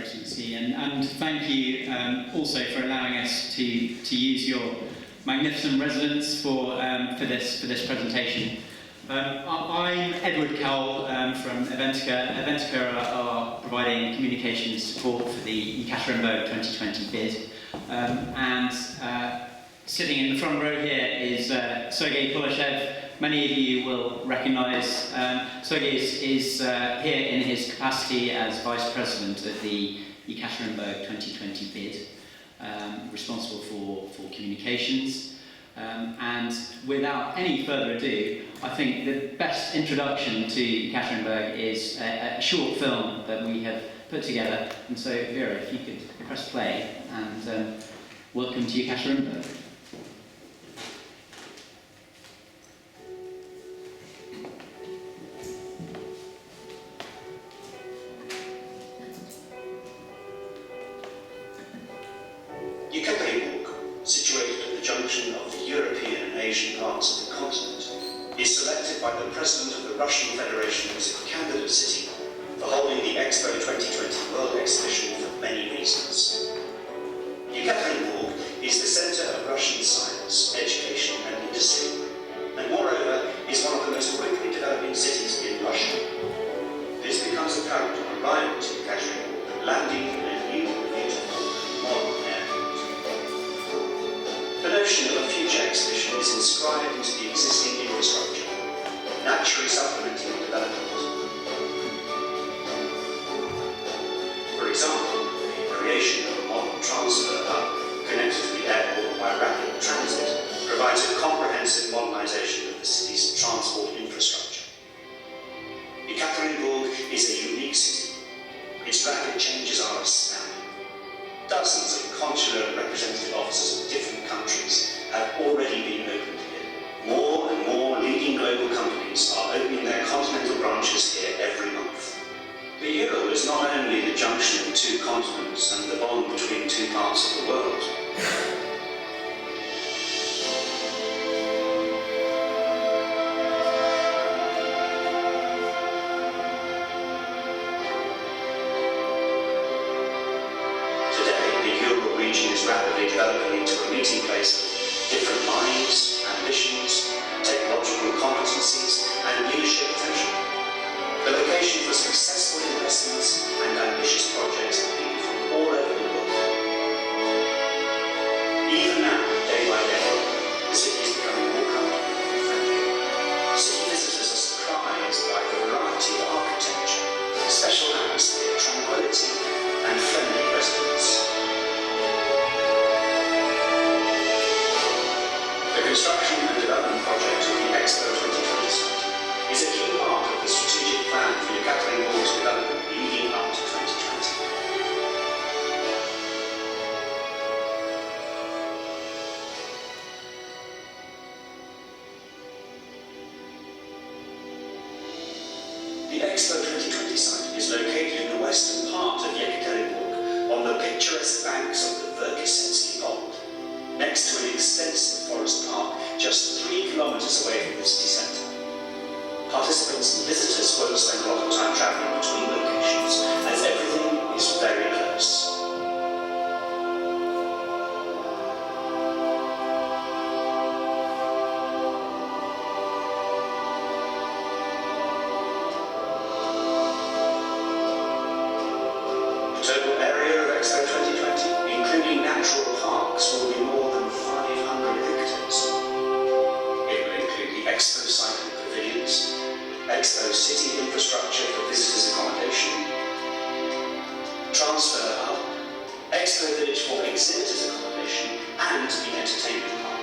Presidency, and thank you also for allowing us to use your magnificent residence for this presentation. I'm Edward Cowell from Eventica. Eventica are providing communications support for the Yekaterinburg 2020 bid, and sitting in the front row here is Sergei Polashev. Many of you will recognise Sergei is here in his capacity as Vice President at the Yekaterinburg 2020 bid, responsible for communications. And without any further ado, I think the best introduction to Yekaterinburg is a short film that we have put together. And so, Vera, if you could press play, and welcome to Yekaterinburg. Yekaterinburg, situated at the junction of the European and Asian parts of the continent, is selected by the President of the Russian Federation as a candidate city for holding the Expo 2020 World Exhibition for many reasons. Yekaterinburg is the centre of Russian science, education and industry, and moreover is one of the most quickly developing cities in Russia. This becomes apparent on arrival to Yekaterinburg, landing in a new, beautiful, modern airport. The notion of a future exhibition is inscribed into the existing infrastructure, naturally supplementing the development. For example, the creation of a modern transfer hub connected to the airport by rapid transit provides a comprehensive modernisation of the city's transport infrastructure. Yekaterinburg is a unique city. Its rapid changes are astounding. Dozens of consular representative offices of different countries have already been opened here. More and more leading global companies are opening their continental branches here every month. The Ural is not only the junction of two continents and the bond between two parts of the world. Rapidly developing into a meeting place of different minds, ambitions, technological competencies, and leadership potential. The location for successful investments and ambitious projects have people from all over the world. Even now, day by day, the city is becoming more comfortable and friendly. City visitors are surprised by the variety of architecture, special atmosphere, tranquility, and friendly residents. The construction and development project of the Expo 2020 site is a key part of the strategic plan for Yekaterinburg's development leading up to 2020. The Expo 2020 site is located in the western part of Yekaterinburg on the picturesque banks of the Verkhisensky Pond, next to an extensive forest park just 3 kilometers away from the city centre. Participants and visitors won't spend a lot of time travelling between locations, as everything is very close. The total area of Expo 2020, including natural parks, will be more than 500 hectares. It will include the Expo site and pavilions, Expo city infrastructure for visitors' accommodation, transfer hub, Expo village for exhibitors' accommodation, and the entertainment park.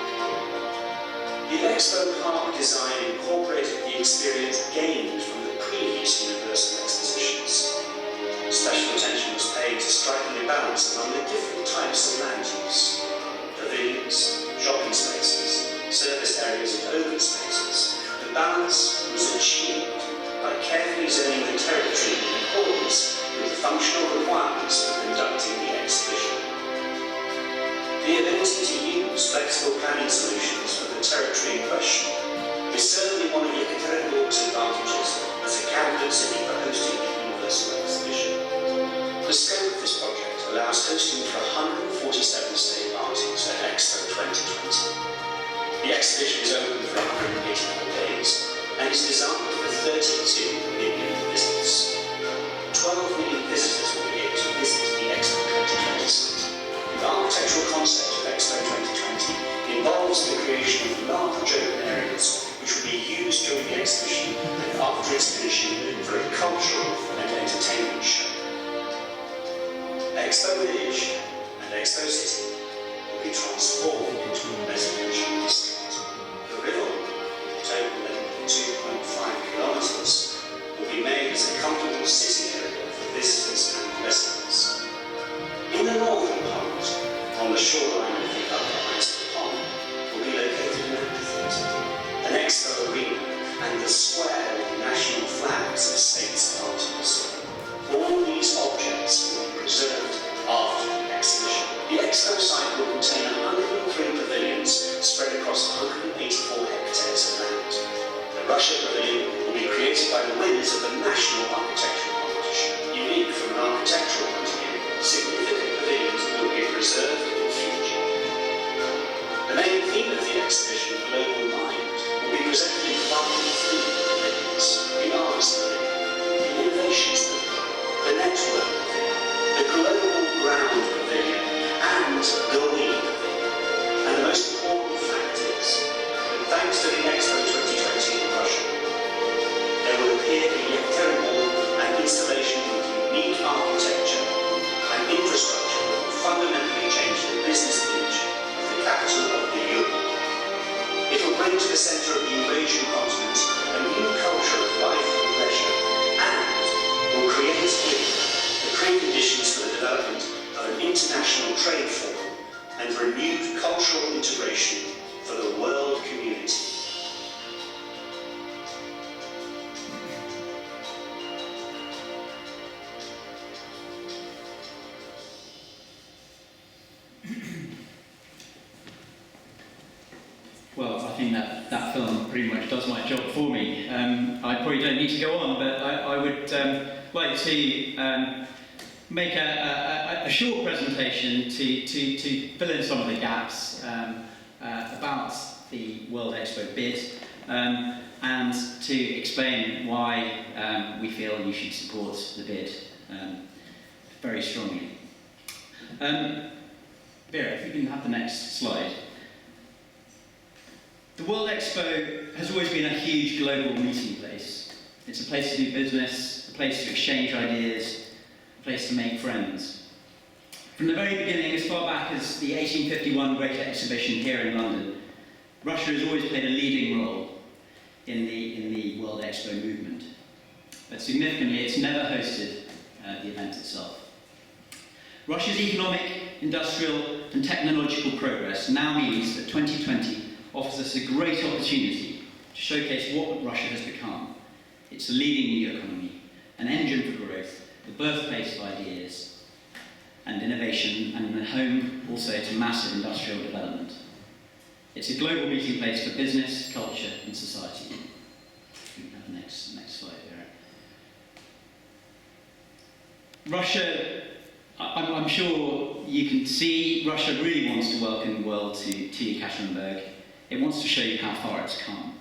The Expo park design incorporated the experience gained from the previous Universal expositions. Special attention was paid to striking a balance among the different types of land use: pavilions, shopping spaces, service areas and open spaces. The balance was achieved by carefully zoning the territory in accordance with the functional requirements for conducting the exhibition. The ability to use flexible planning solutions for the territory in question is certainly one of Yekaterinburg's advantages as a candidate city for hosting the Universal exhibition. The scope of this allows hosting for 147 state parties at Expo 2020. The exhibition is open for 184 days and is designed for 32 million visits. 12 million visitors will be able to visit the Expo 2020 site. The architectural concept of Expo 2020 involves the creation of large open areas which will be used during the exhibition and after its finishing for a cultural and entertainment show. Expo Village and Expo City will be transformed into a residential district. The river, total length of 2.5 kilometres, will be made as a comfortable sitting area for visitors and residents. In the northern part, on the shoreline of the upper Iceland Pond, will be located an amphitheatre, an expo arena, and the square with national flags of states parties. All these objects will be preserved after the exhibition. The expo site will contain 103 pavilions spread across 184 hectares of land. The Russia Pavilion will be created by the winners of the National Architectural Competition. Unique from an architectural point of view, significant pavilions will be preserved in future. The main theme of the exhibition, Global Mind, will be presented in 5 themed pavilions: the Arts Pavilion, the Innovations Pavilion, the Network Pavilion, the Global Ground Pavilion, and the We Pavilion. And the most important fact is that thanks to the Expo 2020 in Russia, there will appear a Yekaterinburg and installation with unique architecture and infrastructure that will fundamentally change the business image of the capital of the Europe. It will bring to the centre of the Eurasian continent a new culture of life and leisure, and will create here the preconditions for the development of an international trade forum and renewed cultural integration for the world community. Well, I think that film pretty much does my job for me. I probably don't need to go on, but I would like to make a short presentation to fill in some of the gaps about the World Expo bid and to explain why we feel you should support the bid very strongly. Vera, if you can have the next slide. The World Expo has always been a huge global meeting place. It's a place to do business, a place to exchange ideas, a place to make friends. From the very beginning, as far back as the 1851 Great Exhibition here in London, Russia has always played a leading role in the World Expo movement. But significantly, it's never hosted the event itself. Russia's economic, industrial and technological progress now means that 2020 offers us a great opportunity to showcase what Russia has become. It's a leading new economy, an engine for growth, the birthplace of ideas and innovation, and a home also to massive industrial development. It's a global meeting place for business, culture and society. We can have the next slide there. Russia, I'm sure you can see, Russia really wants to welcome the world to Yekaterinburg. It wants to show you how far it's come.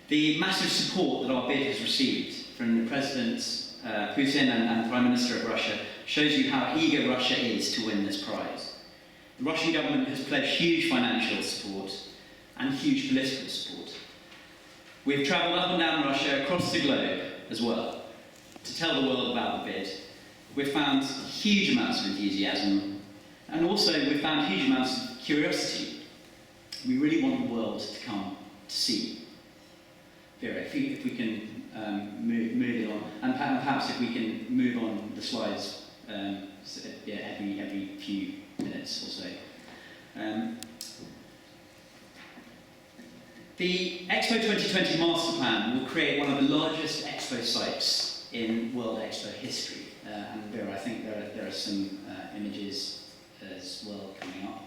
The massive support that our bid has received from the President Putin and Prime Minister of Russia shows you how eager Russia is to win this prize. The Russian government has pledged huge financial support and huge political support. We've travelled up and down Russia, across the globe as well, to tell the world about the bid. We've found huge amounts of enthusiasm, and also we've found huge amounts of curiosity. We really want the world to come to see. Vera, if we can move it on, and perhaps if we can move on the slides every few minutes or so. The Expo 2020 master plan will create one of the largest expo sites in World Expo history. And Vera, I think there are some images as well coming up.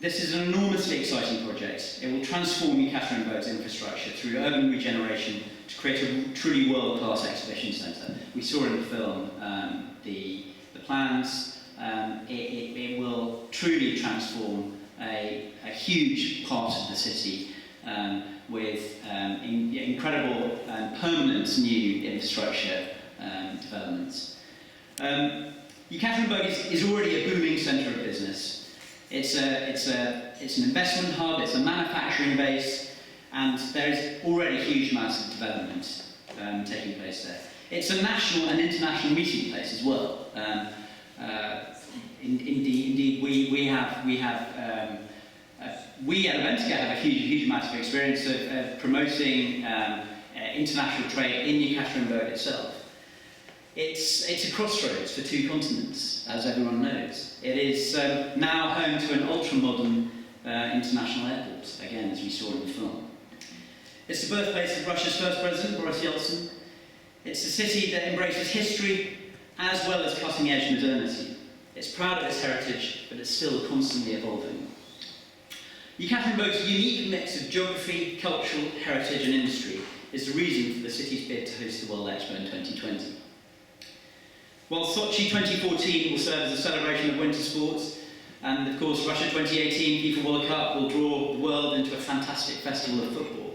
This is an enormously exciting project. It will transform Yekaterinburg's infrastructure through urban regeneration, to create a truly world-class exhibition centre. We saw in the film the plans. It will truly transform a huge part of the city with incredible permanent new infrastructure developments. Yekaterinburg is already a booming centre of business. It's an investment hub, it's a manufacturing base, and there is already huge amounts of development taking place there. It's a national and international meeting place as well. Indeed, we at Eventica have a huge amount of experience of promoting international trade in Yekaterinburg itself. It's a crossroads for two continents, as everyone knows. It is now home to an ultra-modern international airport, again, as we saw in the film. It's the birthplace of Russia's first president, Boris Yeltsin. It's a city that embraces history as well as cutting-edge modernity. It's proud of its heritage, but it's still constantly evolving. Yekaterinburg's unique mix of geography, cultural, heritage and industry is the reason for the city's bid to host the World Expo in 2020. While Sochi 2014 will serve as a celebration of winter sports, and of course Russia 2018 FIFA World Cup will draw the world into a fantastic festival of football,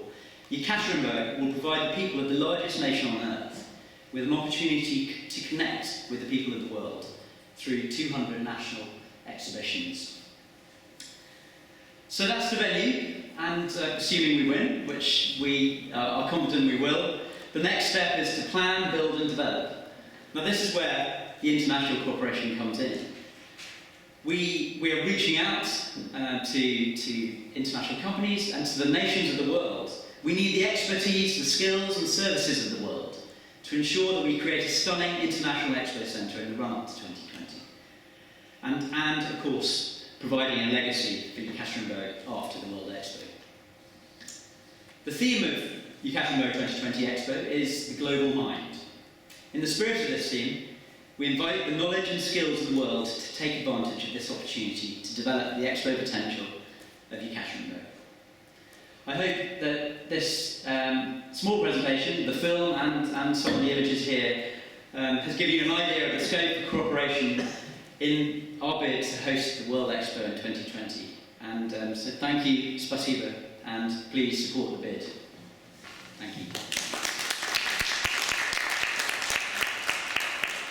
Yekaterinburg will provide the people of the largest nation on earth with an opportunity to connect with the people of the world through 200 national exhibitions. So that's the venue, and assuming we win, which we are confident we will, the next step is to plan, build and develop. Now this is where the international cooperation comes in. We are reaching out to international companies and to the nations of the world. We need the expertise, the skills and services of the world to ensure that we create a stunning international expo centre in the run-up to 2020. And of course, providing a legacy for Yekaterinburg after the World Expo. The theme of Yekaterinburg 2020 Expo is the global mind. In the spirit of this theme, we invite the knowledge and skills of the world to take advantage of this opportunity to develop the expo potential of Yekaterinburg. I hope that this small presentation, the film and some of the images here, has given you an idea of the scope of cooperation in our bid to host the World Expo in 2020. And so thank you, spasibo, and please support the bid. Thank you.